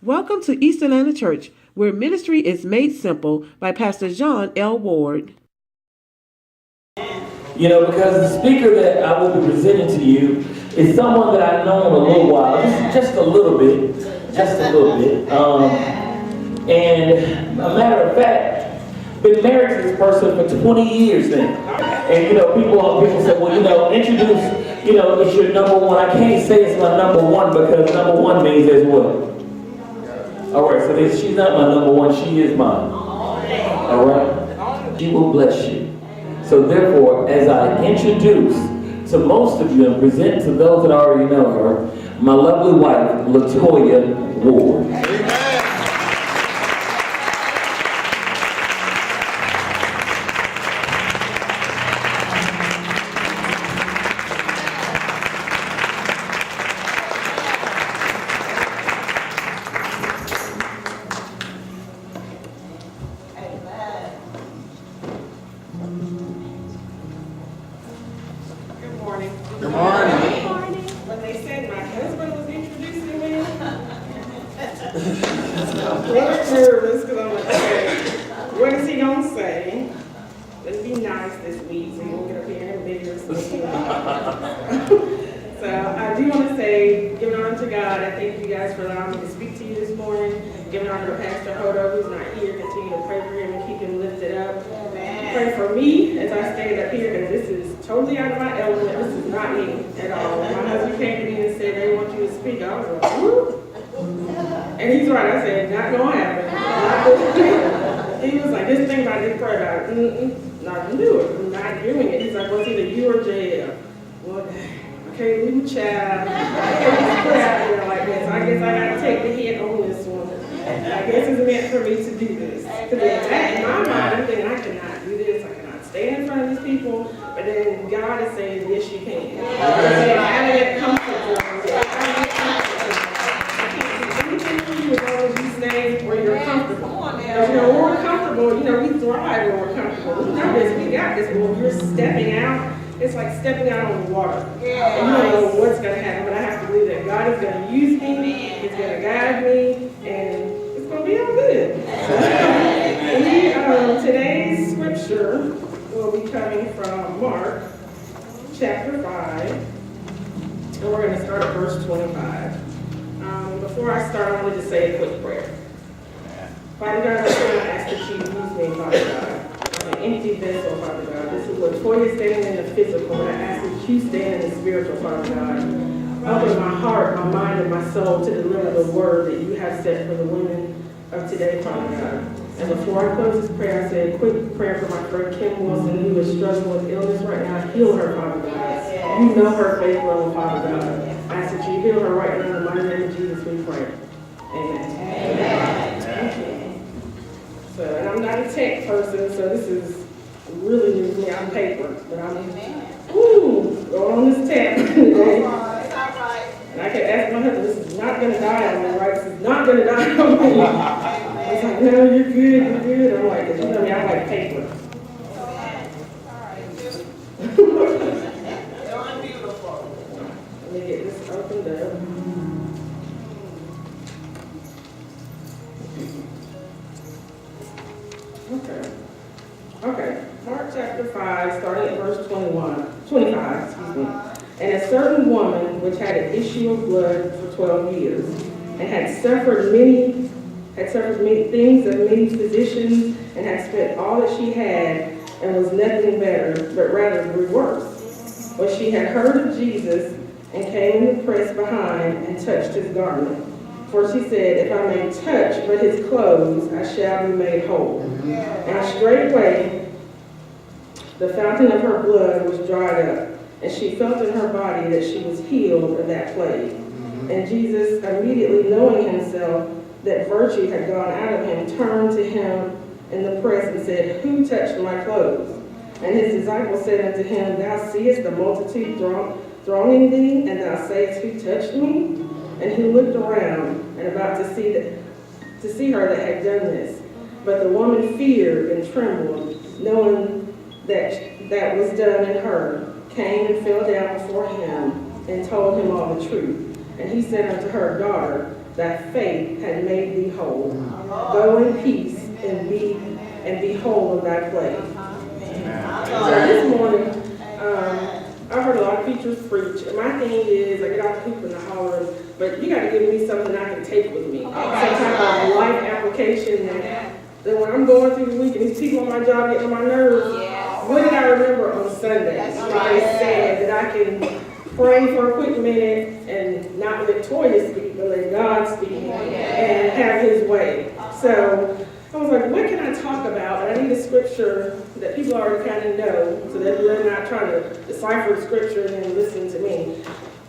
Welcome to East Atlanta Church, where ministry is made simple by Pastor Jéan L. Ward. You know, because the speaker that I will be presenting to you is someone that I've known a little while, just a little bit. And a matter of fact, been married to this person for 20 years now. And you know, people say, well, you know, introduce, you know, it's your number one. I can't say it's my number one because number one means as what? All right, so she's not my number one, she is mine. All right? She will bless you. So therefore, as I introduce to most of you and present to those that already know her, my lovely wife, Latoya Ward. Amen. Honor to Pastor Hodo, who's not here. Continue to pray for him and keep him lifted up. Amen. Pray for me as I stand up here, because this is totally out of my element. This is not me at all. My husband came to me and said they want you to speak. I was like, whoop. And he's right. I said, not going to happen. He was like, this thing about this prayer, not going to do it. I'm not doing it. He's like, well, it's either you or JL. Well, okay, leave a child. I can't put out there like this. I guess I got to take the hit on this one. I guess it's meant for me to do this. Because in my mind, I'm thinking, I cannot do this. I cannot stand in front of these people. But then God is saying, yes, you can. Out of that comfort zone. I can't do anything for you with all of these things where you're comfortable. Because, you know, when we're comfortable, you know, we thrive when we're comfortable. We know this, we got this. But when you're stepping out, it's like stepping out on the water. And you don't know what's going to happen, but I have to believe that God is going to use me, He's going to guide me, and it's going to be all good. Today's scripture will be coming from Mark chapter 5, and we're going to start at verse 25. Before I start, I wanted to say a quick prayer. Father God, I ask that you use me, Father God. An empty vessel, Father God. This is Latoya standing in the physical, but I ask that you stand in the spiritual, Father God. Open my heart, my mind, and my soul to deliver the word that you have set for the women of today, Father God. And before I close this prayer, I say a quick prayer for my friend Kim Wilson, who is struggling with illness right now. Heal her, Father God. You know her faith level, Father God. I ask that you heal her right now in the mighty name of Jesus, we pray. Amen. Amen. Thank you. So, and I'm not a tech person, so this is really new to me on paper. But I'm, going on this tab. And I kept asking my husband, this is not going to die on me, right? This is not going to die on me. He's like, no, you're good. I'm like, you know me, I like paper. Let me get this opened up. Okay. Mark chapter 5, starting at verse 25, And a certain woman which had an issue of blood for 12 years, and had suffered many things of many physicians, and had spent all that she had, and was nothing better, but rather grew worse. But she had heard of Jesus, and came in the press behind, and touched his garment. For she said, if I may touch but his clothes, I shall be made whole. And straightway the fountain of her blood was dried up, and she felt in her body that she was healed of that plague. And Jesus, immediately knowing himself that virtue had gone out of him, turned to him in the press and said, who touched my clothes? And his disciples said unto him, thou seest the multitude thronging thee, and thou sayest, who touched me? And he looked around and about to see her that had done this. But the woman feared and trembled, knowing that was done in her, came and fell down before him and told him all the truth. And he said unto her, daughter, thy faith had made thee whole. Go in peace and be whole of thy plague. So this morning, I heard a lot of preachers preach, and my thing is, I get out the hoop and the holler, but you got to give me something I can take with me. Some type of life application that when I'm going through the week and these people on my job getting on my nerves, what did I remember on Sunday? Somebody said that I can pray for a quick minute and not let Latoya speak, but let God speak and have his way. So I was like, what can I talk about? And I need a scripture that people already kind of know so that they're not trying to decipher the scripture and then listen to me.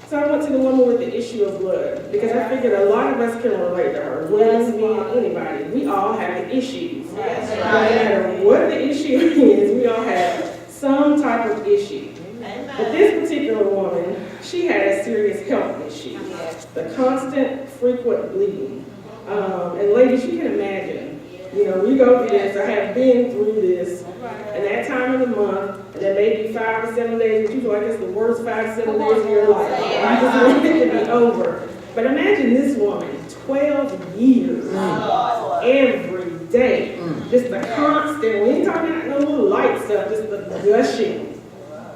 So I went to the woman with the issue of blood because I figured a lot of us can relate to her. Women, men, anybody. We all have issues. No matter what the issue is, we all have some type of issue. But this particular woman, she had a serious health issue. The constant, frequent bleeding. And ladies, you can imagine. You know, we go through this, I have been through this, and that time of the month, and there may be 5 or 7 days, but you feel like it's the worst 5 or 7 days of your life. You just want it to be over. But imagine this woman, 12 years, every day, just the constant, we ain't talking about no little light stuff, just the gushing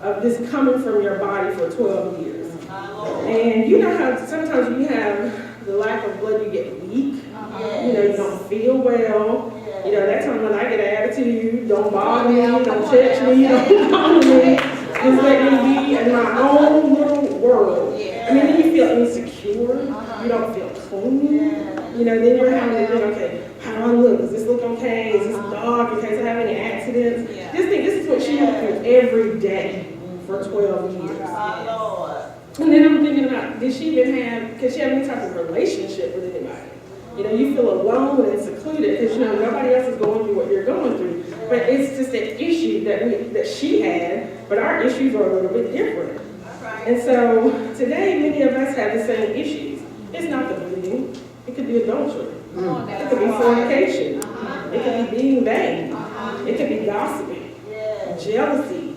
of this coming from your body for 12 years. And you know how sometimes when you have the lack of blood, you get weak. You know, you don't feel well. You know, that's when I get an attitude. Don't bother me. Don't touch me. Don't bother me. Just let me be in my own little world. I mean, then you feel insecure. You don't feel clean. You know, then you're having to think, okay, how do I look? Does this look okay? Is this dark? In case I have any accidents? Just think, this is what she went through every day for 12 years. And then I'm thinking about, could she have any type of relationship with anybody? You know, you feel alone and secluded because, you know, nobody else is going through what you're going through. But it's just an issue that she had, but our issues are a little bit different. And so today, many of us have the same issues. It's not the bleeding. It could be adultery. It could be fornication. It could be being vain. It could be gossiping, jealousy,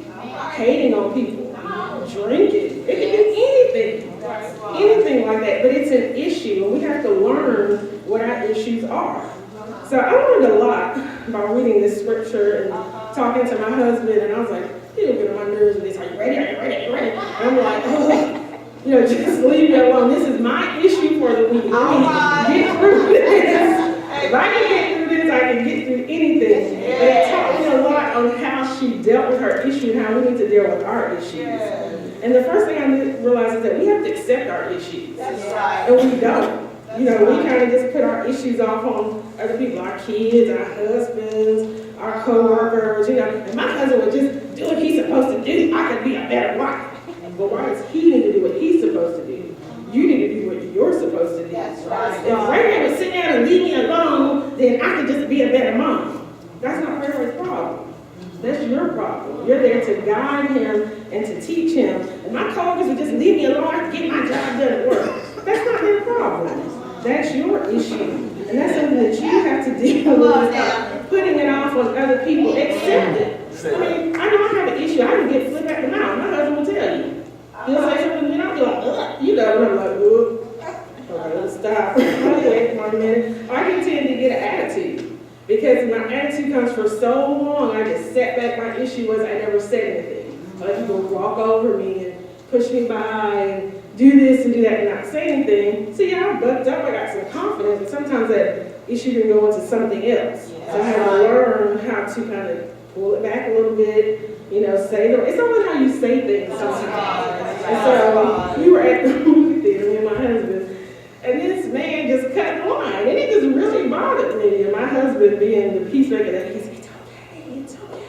hating on people, drinking. It could be anything like that. But it's an issue, and we have to learn what our issues are. So I learned a lot by reading this scripture and talking to my husband, and I was like, he'll get on my nerves with this. Are you ready? Are you ready? Are you ready? And I'm like, oh, you know, just leave me alone. This is my issue for the week. Let me get through this. If I can get through this, I can get through anything. But it taught me a lot on how she dealt with her issue and how we need to deal with our issues. And the first thing I realized is that we have to accept our issues. And we don't. You know, we kind of just put our issues off on other people, our kids, our husbands, our co-workers, you know. If my husband would just do what he's supposed to do, I could be a better wife. But why does he need to do what he's supposed to do? You need to do what you're supposed to do. If Ray would sit down and leave me alone, then I could just be a better mom. That's not Ray's problem. That's your problem. You're there to guide him and to teach him. And my coworkers would just leave me alone, I could get my job done at work. That's not their problem. That's your issue. And that's something that you have to deal with. Putting it off on other people. Accept it. I mean, I know I have an issue. I can get flipped at the mouth. My husband will tell you. He'll say something to me and I'll be like, ugh. You know, and I'm like, ugh. Okay, let's stop. Wait for a minute. I can tend to get an attitude. Because my attitude comes for so long, I just sat back. My issue was I never said anything. Like people would walk over me and push me by and do this and do that and not say anything. So yeah, I bucked up, I got some confidence, but sometimes that issue can go into something else. So I had to learn how to kind of pull it back a little bit, you know, it's all how you say things sometimes. And so we were at the movie theater, me and my husband, and this man just cut the line, and it just really bothered me. And my husband, being the peacemaker that he's, it's okay. It's okay.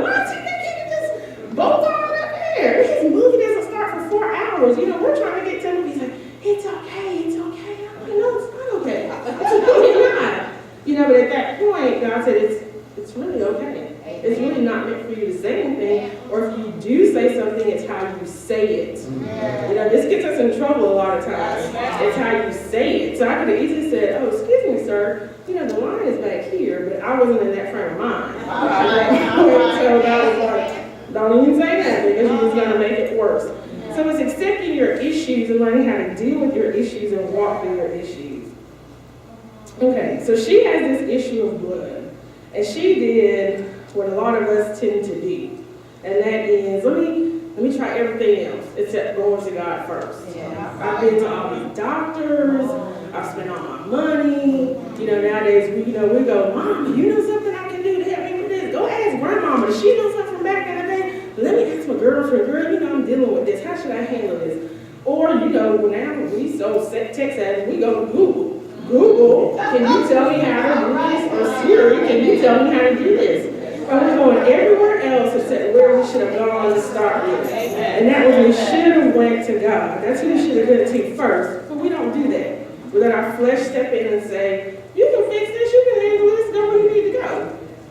Why do you think you can just bolt on up there? His movie doesn't start for 4 hours. You know, we're trying to get to him. He's like, it's okay. I'm like, no, it's not okay. It's really not. You know, but at that point, God said, it's really okay. It's really not meant for you to say anything, or if you do say something, it's how you say it. You know, this gets us in trouble a lot of times. It's how you say it. So I could have easily said, oh, excuse me, sir, you know, the line is back here, but I wasn't in that frame of mind. So God was like, don't even say that because he was going to make it worse. So So it's accepting your issues and learning how to deal with your issues and walk through your issues. Okay, so she has this issue of blood. And she did what a lot of us tend to do. And that is, let me try everything else except going to God first. I've been to all these doctors. I've spent all my money. Nowadays we go, Mama, you know something I can do to help me with this? Go ask grandmama. Does she know something from back in the day? Let me ask my girlfriend. Girl, I'm dealing with this. How should I handle this? Or, now we so tech savvy, we go to Google. Google, can you tell me how to do this? Or Siri, can you tell me how to do this? And we're going everywhere else except where we should have gone to start with. And that was we should have went to God. That's who we should have been to first. But we don't do that. We let our flesh step in and say, you can fix this, you can handle this, go where you need to go.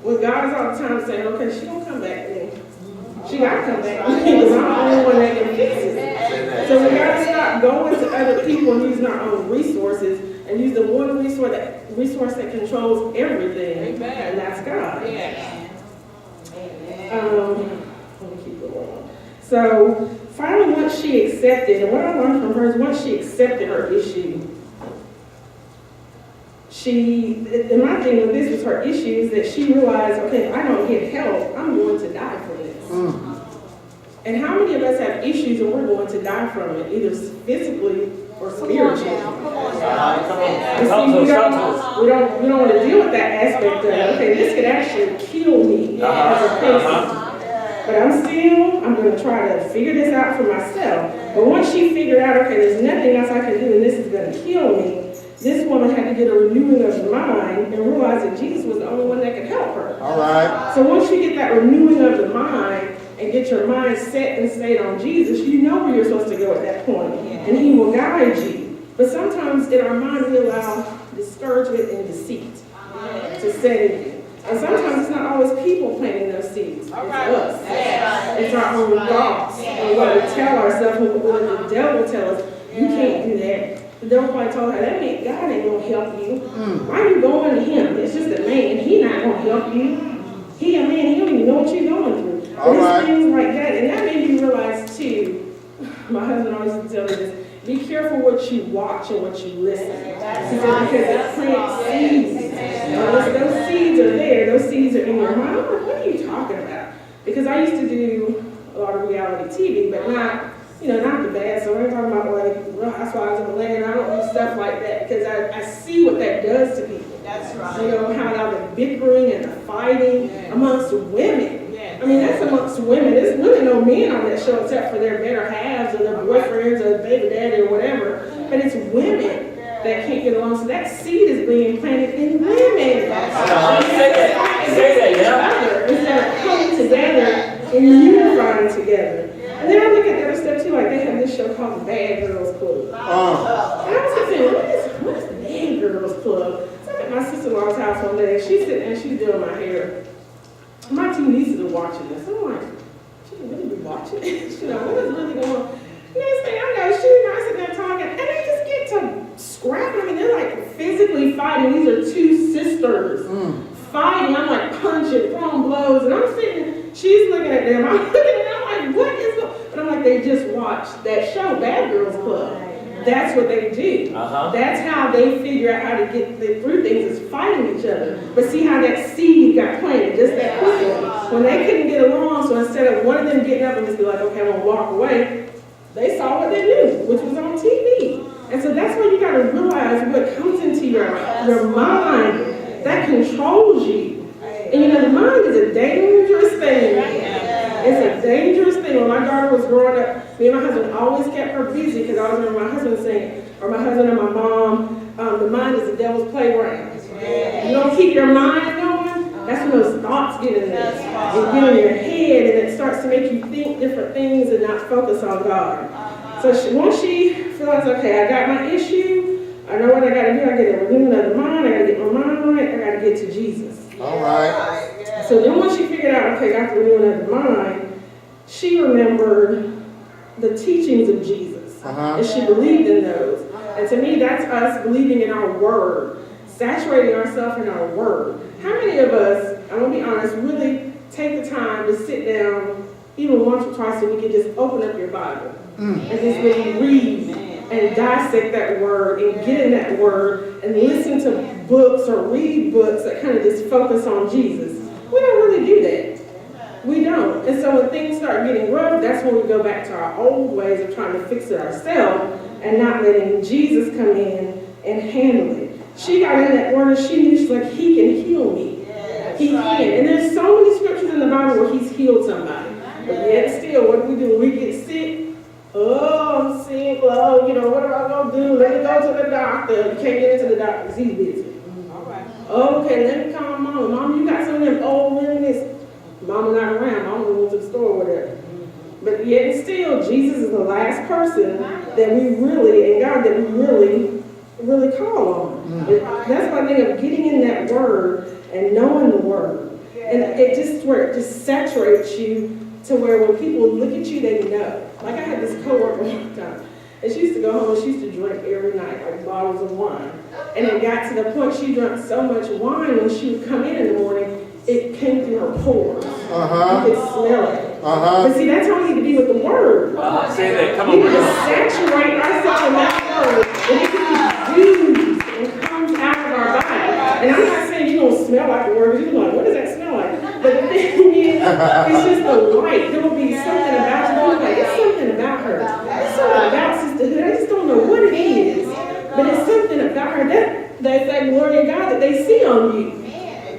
When God is all the time saying, okay, she don't come back then. She got to come back because I'm the only one that can fix it. So we got to stop going to other people and using our own resources and use the one resource that controls everything, and that's God. Let me keep going. So finally, once she accepted, and what I learned from her is once she accepted her issue, and my thing with this was her issue is that she realized, okay, if I don't get help, I'm going to die from this. And how many of us have issues and we're going to die from it, either physically or spiritually? And see, we don't want to deal with that aspect of, okay, this could actually kill me as a person. But I'm going to try to figure this out for myself. But once she figured out, okay, there's nothing else I can do and this is going to kill me, this woman had to get a renewing of the mind and realize that Jesus was the only one that could help her. All right. So once you get that renewing of the mind and get your mind set and stayed on Jesus, you know where you're supposed to go at that point, and he will guide you. But sometimes in our mind we allow discouragement and deceit to set in. And sometimes it's not always people planting those seeds. It's us. It's our own thoughts. And what we tell ourselves, what the devil tells us, you can't do that. The devil probably told her, that man, God ain't going to help you. Why are you going to him? It's just a man. He not going to help you. He a man. He don't even know what you're going through. But it's things like that. And that made me realize, too, my husband always used to tell me this, be careful what you watch and what you listen. He said, because it plants seeds. Once those seeds are there, those seeds are in your mind. I'm like, what are you talking about? Because I used to do a lot of reality TV, but not the bad. So I'm talking about like Real Housewives of Atlanta. I don't do stuff like that because I see what that does to people. That's right. How now the bickering and the fighting amongst women. I mean, that's amongst women. There's really no men on that show except for their better halves or their boyfriends or baby daddy or whatever. But it's women that can't get along. So that seed is being planted in women. Instead of coming together and unifying together. And then I look at the other stuff too, like they have this show called the Bad Girls Club. And I was thinking, what is the Bad Girls Club? So I'm at my sister-in-law's house one day, she's sitting there, she's doing my hair. My two nieces are watching this. I'm like, she didn't really be watching this. What is really going on? Next thing I know, she's sitting there talking, and they just get to scrapping. I mean, they're like physically fighting. These are two sisters fighting. I'm like punching, throwing blows, and I'm sitting, she's looking at them. I'm looking at them, I'm like, what is going on? But I'm like, they just watched that show, Bad Girls Club. That's what they do. That's how they figure out how to get through things, is fighting each other. But see how that seed got planted just that quickly. When they couldn't get along, so instead of one of them getting up and just be like, okay, I'm going to walk away, they saw what they knew, which was on TV. And so that's why you got to realize what comes into your mind that controls you. And the mind is a dangerous thing. It's a dangerous thing. When my daughter was growing up, me and my husband always kept her busy because I always remember my husband saying, or my husband and my mom, the mind is the devil's playground. You don't keep your mind going, that's when those thoughts get in there. And get in your head, and it starts to make you think different things and not focus on God. So once she realized, okay, I got my issue, I know what I got to do, I got to renewing of the mind, I got to get my mind right, I got to get to Jesus. All right. So then when she figured out, okay, got the renewing of the mind, she remembered the teachings of Jesus. And she believed in those. And to me, that's us believing in our word, saturating ourselves in our word. How many of us, I'm going to be honest, really take the time to sit down even once or twice so we can just open up your Bible And just really read and dissect that word and get in that word and listen to books or read books that kind of just focus on Jesus. We don't really do that. We don't. And so when things start getting rough, that's when we go back to our old ways of trying to fix it ourselves and not letting Jesus come in and handle it. She got in that word and she knew, she's like, he can heal me. He can. And there's so many scriptures in the Bible where he's healed somebody. But yet still, what do? When we get sick, oh, I'm sick, well, you know, what am I going to do? Let me go to the doctor. You can't get into the doctor because he's busy. Okay, let me call Mama. Mama, you got some of them old remedies? Mama not around. Mama went to the store or whatever. But yet still, Jesus is the last person that we really, and God that we really call on. That's why I think of getting in that word and knowing the word. And it just saturates you to where when people look at you, they know. Like I had this coworker one time, and she used to go home and she used to drink every night, like bottles of wine. And it got to the point she drank so much wine when she would come in the morning, it came through her pores. You could smell it. But see, that's how we need to be with the word. Say that. Come on. We need to saturate ourselves in that word, and it can be used and comes out of our body. And I'm not saying you're going to smell like the word, because you're like, what does that smell like? But the thing is, it's just the light. There will be something about you. Like, it's something about her. It's something about sisterhood. I just don't know what it is. But it's something about her that's that glory of God that they see on you.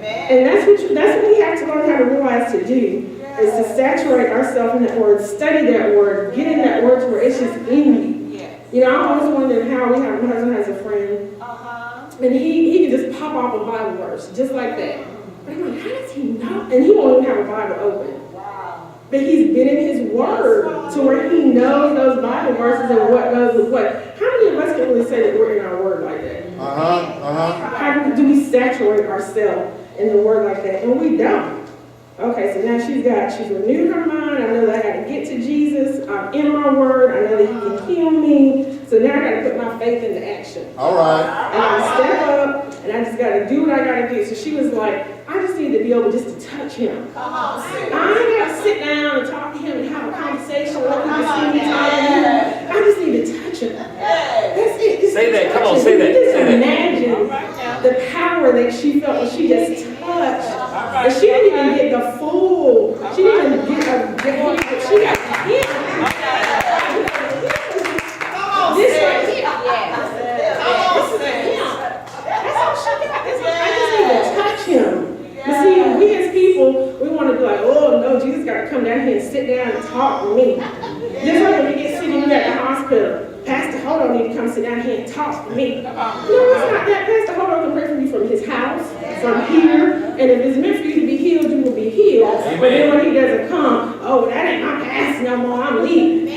And that's what we have to learn how to realize to do, is to saturate ourselves in that word, study that word, get in that word to where it's just in you. You know, I always wondered how my husband has a friend, and he can just pop off a Bible verse, just like that. But I'm like, how does he know? And he won't even have a Bible open. But he's been in his word to where he knows those Bible verses and what goes with what. How many of us can really say that we're in our word like that? How do we saturate ourselves in the word like that? And we don't. Okay, so now she's renewed her mind. I know that I got to get to Jesus. I'm in my word. I know that he can heal me. So now I got to put my faith into action. All right. And I step up, and I just got to do what I got to do. So she was like, I just need to be able just to touch him. I ain't got to sit down and talk to him and have a conversation like you can see me talking to him. I just need to touch him. That's it. Just Say that. Come on, him. say that. Just Say that. imagine the power that she felt when she just touched. And she didn't even get the full. She didn't even get she got the hit. This right here. This is him. That's all she got. I just need to touch him. But see, we as people, we want to be like, oh no, Jesus got to come down here and sit down and talk to me. Just like when we get sick and we're at the hospital, Pastor Hodo need to come sit down here and talk to me. No, it's not that. Pastor Hodo can pray for you from his house, from here, and if it's meant for you to be healed, you will be healed. But then when he doesn't come, oh, that ain't my pastor no more, I'm leaving.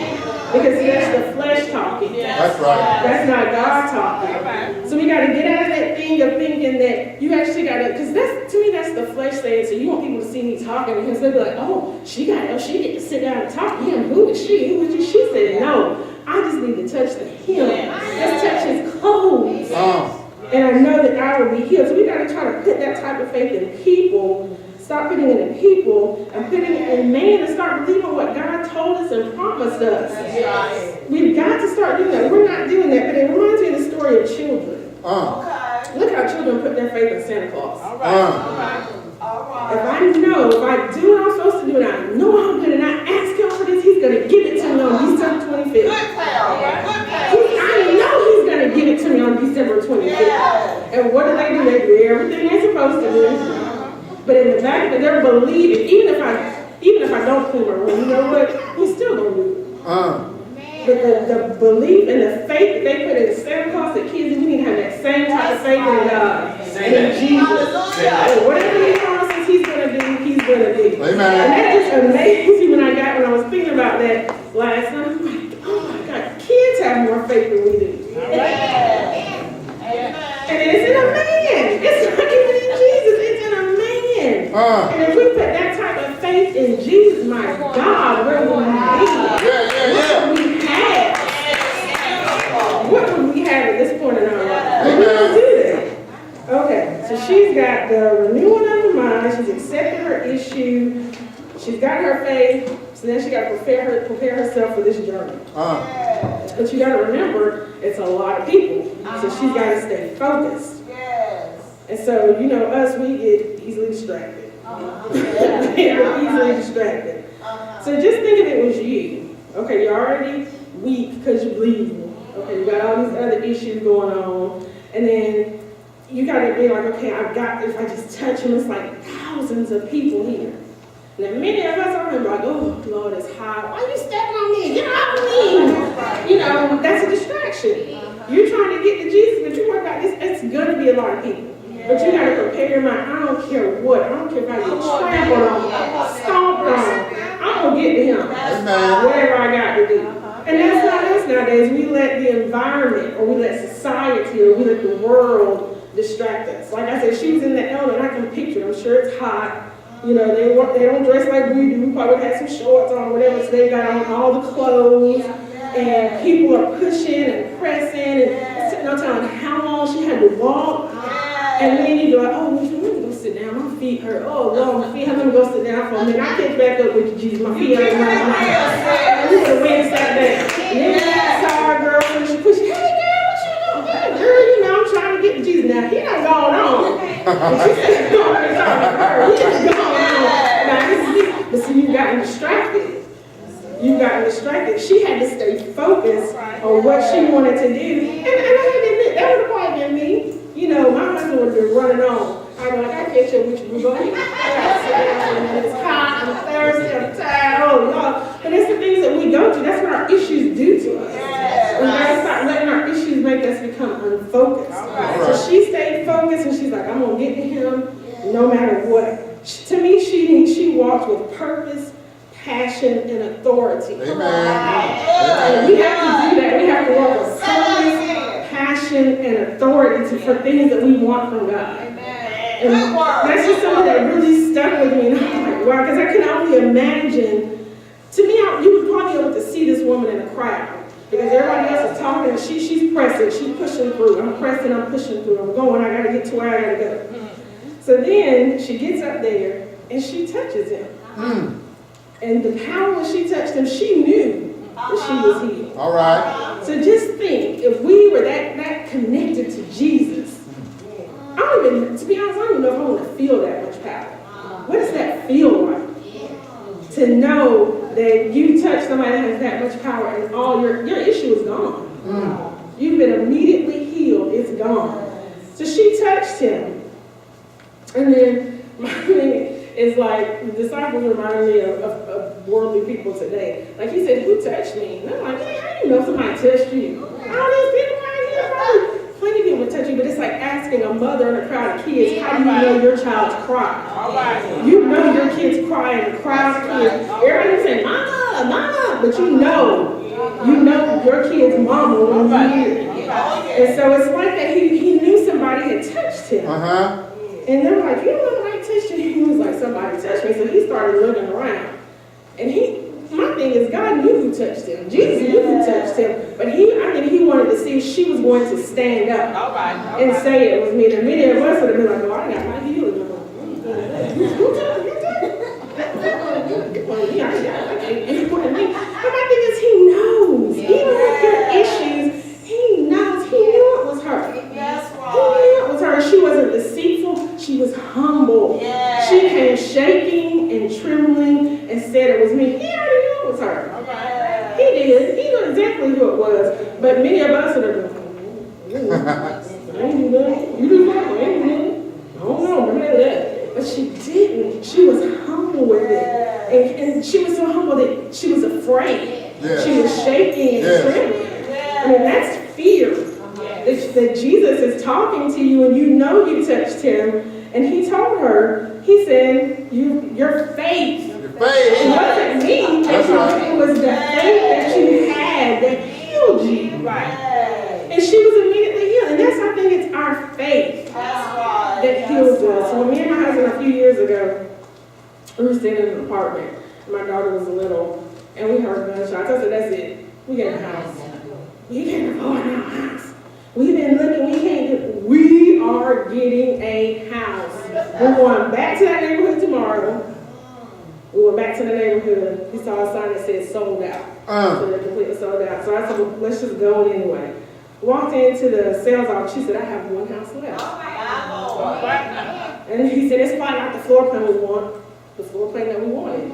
Because see, that's the flesh talking. That's right. That's not God talking. So we got to get out of that thing of thinking that you actually got to, because to me, that's the flesh saying, so you want people to see me talking, because they'll be like, oh, she get to sit down and talk to him. Who is she? Who is she? She said, no, I just need to touch the hem. Let's touch his clothes. And I know that I will be healed. So we got to try to put that type of faith in people. Stop putting it in people and putting it in man and start believing what God told us and promised us. We've got to start doing that. We're not doing that, but it reminds me of the story of children. Look how children put their faith in Santa Claus. If I do what I'm supposed to do, and I know I'm good, and I ask him for this, he's going to give it to me on December 25th. I know he's going to give it to me on December 25th. And what do? They do everything they're supposed to do. But in the back of it, they're believing, even if I don't clean my room, you know what? He's still going to do it. But the belief and the faith that they put in Santa Claus, the kids, we need to have that same type of faith in God. And in Jesus. And whatever he promises he's going to do, he's going to do. Amen. And that just amazed me when I was thinking about that last night. I'm like, oh my God, kids have more faith than we do. And it's in a man. It's not even in Jesus, it's in a man. And if we put that type of faith in Jesus, my God, where would we be? What would we have at this point in our life? We don't do that. Okay, so she's got the renewing of her mind. She's accepted her issue. She's got her faith So then she got to prepare herself for this journey. But you got to remember, it's a lot of people. So she's got to stay focused. And so, you know, us, we get easily distracted. Easily distracted. So just think if it was you. Okay, you're already weak because you're bleeding. Okay, you got all these other issues going on. And then you got to be like, okay, if I just touch him, it's like thousands of people here. Now, many of us are like, oh, Lord, it's hot. Why are you stepping on me? Get off of me. You know, that's a distraction. You're trying to get to Jesus, but you worry about this. It's going to be a lot of people. But you got to prepare your mind. I don't care what. I don't care if I get trampled on, stomped on. I'm going to get to him. Whatever I got to do. And that's not us nowadays. We let the environment, or we let society, or we let the world distract us. Like I said, she was in the elder, and I can picture it. I'm sure it's hot. You know, they don't dress like we do. We probably had some shorts on, whatever, so they got on all the clothes. And people are pushing and pressing and sitting on telling how long she had to walk. And then you go, oh, let me go sit down. My feet hurt. Oh, Lord, my feet hurt. Let me go sit down for a minute. I catch back up with you, Jesus. My feet hurt. And this is a way to sat down. And then I saw our girl and she pushed, hey, girl, what you doing? Hey, girl, you know, I'm trying to get to Jesus. Now, he done gone on. And she said, no, I'm talking to her. He done gone on. Now, this is it. But see, you've gotten distracted. You got distracted. She had to stay focused on what she wanted to do. And I had to admit, that would have probably been me. You know, my husband would have been running on. I'd be like, I can't tell which we're going. It's hot, I'm thirsty, I'm tired, oh Lord. But it's the things that we go through. That's what our issues do to us. We gotta start letting our issues make us become unfocused. So she stayed focused and she's like, I'm gonna get to him no matter what. To me, she walked with purpose, passion, and authority. Amen. And we have to do that. We have to walk with purpose, passion, and authority for things that we want from God. And that's just something that really stuck with me. And I'm like, wow, because I can only imagine. To me, you would probably be able to see this woman in a crowd. Because everybody else is talking and she's pressing, she's pushing through. I'm pressing, I'm pushing through. I'm going, I got to get to where I got to go. So then she gets up there and she touches him. And the power when she touched him, she knew that she was healed. All right. So just think, if we were that connected to Jesus, to be honest, I don't even know if I want to feel that much power. What does that feel like? To know that you touch somebody that has that much power and all your issue is gone. You've been immediately healed, it's gone. So she touched him. And then my thing is like, the disciples remind me of worldly people today. Like he said, who touched me? And I'm like, hey, how do you know somebody touched you? All these people right here, plenty of people touch you, but it's like asking a mother in a crowd of kids, how do you know your child's crying? You know your kid's crying in a crowd of kids. Everybody's saying, mama, mama, but you know your kid's mama when you hear it. And so it's like that he knew somebody had touched him. And they were like, you don't know somebody touched you? He was like, somebody touched me. So he started looking around. And my thing is, God knew who touched him. Jesus knew who touched him. But I think he wanted to see if she was going to stand up and say it was me. And many of us would have been like, oh, I got my healing. Who touched me? But my thing is, he knows. Even with your issues, he knows. He knew it was her. He knew it was her. She wasn't deceitful. She was humble. She came shaking and trembling and said it was me. He already knew it was her. He did. He knew exactly who it was. But many of us are like, I ain't do that. You do that? I ain't do that. I don't know. Remember that. But she didn't. She was humble with it. And she was so humble that she was afraid. She was shaking and trembling. I mean, that's fear. That Jesus is talking to you and you know you touched him. And he told her, he said, your faith. It wasn't me. It was the faith that you had that healed you. And she was immediately healed. And that's, I think, it's our faith that heals us. So when me and my husband a few years ago, we were staying in an apartment. And my daughter was little. And we heard gunshots. I said, that's it. We get a house. We can't afford our house. We've been looking, we are getting a house. We're going back to that neighborhood tomorrow. We went back to the neighborhood. He saw a sign that said sold out. So they're completely sold out. So I said, well, let's just go anyway. Walked into the sales office. She said, I have one house left. And he said, it's probably not the floor plan we want, the floor plan that we wanted.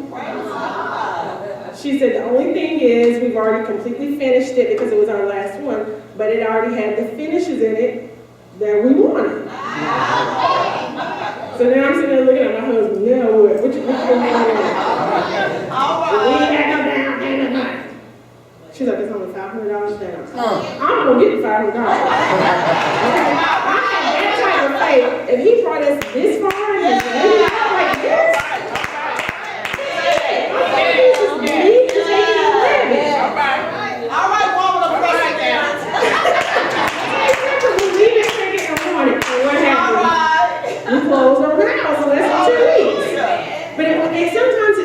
She said, the only thing is we've already completely finished it because it was our last one, but it already had the finishes in it that we wanted. So then I'm sitting there looking at my husband, yeah, what you doing? We ain't got no down payment. She's like, it's only $500 down. I'm gonna get the $500. Okay? I had that type of faith. If he brought us this far and he's laid out like this, we closed our house in less than 2 weeks. But sometimes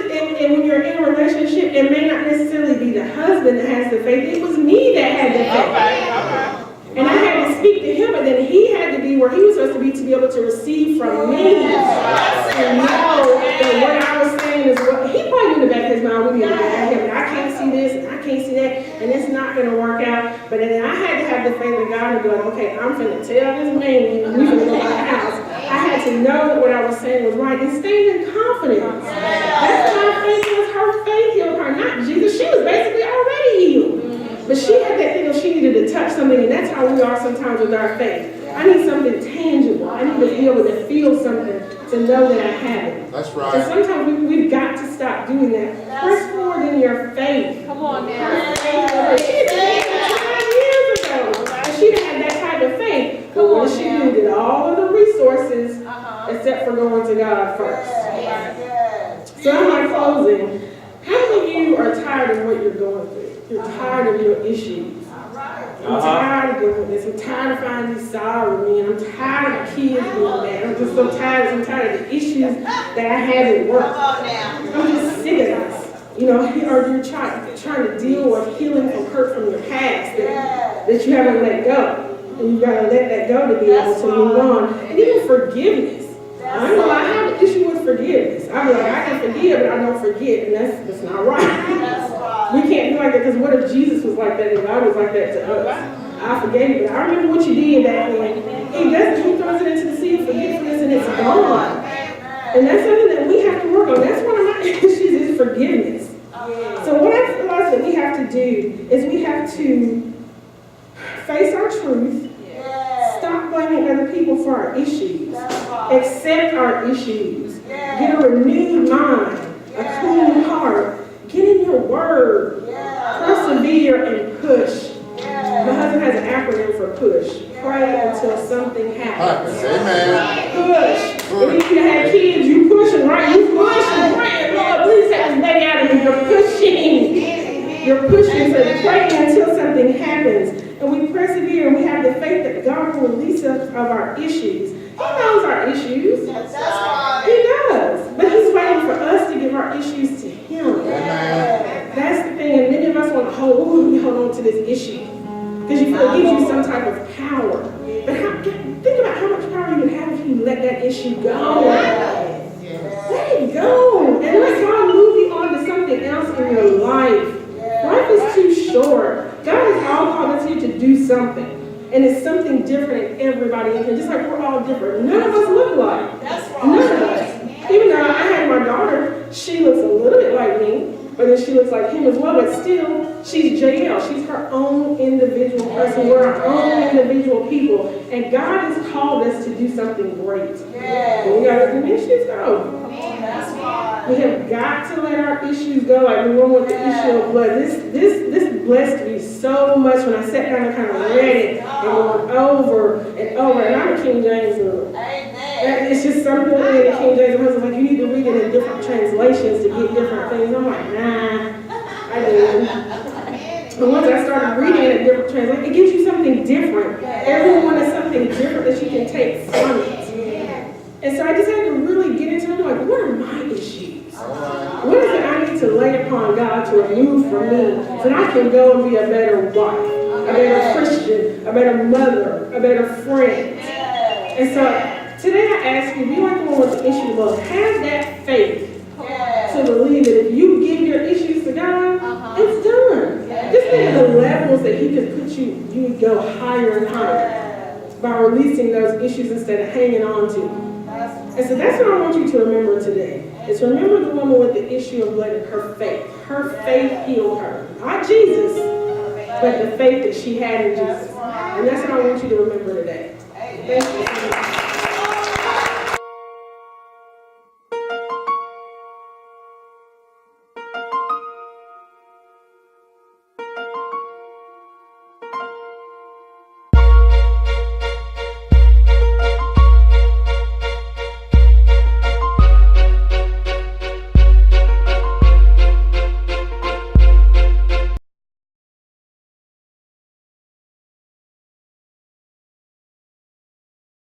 when you're in a relationship, it may not necessarily be the husband that has the faith. It was me that had the faith. And I had to speak to him, but then he had to be where he was supposed to be able to receive from me. And know that what I was saying is what he probably in the back of his mind, we need to back him. I can't see this, and I can't see that, and it's not going to work out. But then I had to have the faith of God to be like, okay, I'm going to tell this man, we're going to go to the house. I had to know that what I was saying was right and stay in confidence. That's my faith was her faith healed her, not Jesus. She was basically already healed. But she had that thing of she needed to touch something, and that's how we are sometimes with our faith. I need something tangible. I need to be able to feel something to know that I have it. That's right. And sometimes we've got to stop doing that. Press forward in your faith. Come on now. She did 5 years ago. And she didn't have that type of faith. But what did she do? Did all of the resources except for going to God first. So in my closing, how many of you are tired of what you're going through? You're tired of your issues. I'm tired of doing this. I'm tired of finding these sorrow with me. And I'm tired of kids being bad. I'm just so tired. I'm tired of the issues that I have at work. I'm just sick of this. You know, or you're trying to deal with healing from hurt from your past that you haven't let go. And you've got to let that go to be able to move on. And even forgiveness. I know I have an issue with forgiveness. I be like, I can forgive, but I don't forget. And that's not right. We can't be like that, because what if Jesus was like that and God was like that to us? I forgave you, but I remember what you did back then. He doesn't. He throws it into the sea of forgiveness and it's gone. And that's something that we have to work on. That's one of my issues is forgiveness. So what I realized that we have to do is we have to face our truth, stop blaming other people for our issues, accept our issues, get a renewed mind, a clean heart, get in your word, persevere and push. My husband has an acronym for push. Pray until something happens. Amen. Push. If you have kids, you pushing, right? You pushing, praying, Lord, please take this baby out of me. You're pushing. You're pushing, so pray until something happens. And we persevere, and we have the faith that God will release us of our issues. He knows our issues. He does. But He's waiting for us to give our issues to Him. That's the thing, and many of us want to hold on to this issue. Because you feel it gives you some type of power. But think about how much power you can have if you let that issue go. Let it go. And let God move you on to something else in your life. Life is too short. God has all called us here to do something. And it's something different in everybody in here. Just like we're all different. None of us look alike. None of us. Even though I had my daughter, she looks a little bit like me. But then she looks like him as well, but still, she's Jéan. She's her own individual person. We're our own individual people. And God has called us to do something great. But we got to let the issues go. We have got to let our issues go. Like we went with the issue of blood. This blessed me so much when I sat down and kind of read it and going over and over. And I'm a King James girl. It's just something in the King James. I was like, you need to read it in different translations to get different things. I'm like, nah, I didn't. But once I started reading it in different translations, it gives you something different. Everyone has something different that you can take from it. And so I just had to really get into it. Like, what are my issues? What is it I need to lay upon God to remove from me so that I can go and be a better wife, a better Christian, a better mother, a better friend? And so today I ask you, be like the one with the issue of love. Have that faith to believe that if you give your issues to God, it's done. Just think of the levels that He could put you, you would go higher and higher by releasing those issues instead of hanging on to them. And so that's what I want you to remember today. Is remember the woman with the issue of blood and her faith. Her faith healed her. Not Jesus, but the faith that she had in Jesus. And that's what I want you to remember today. Thank you.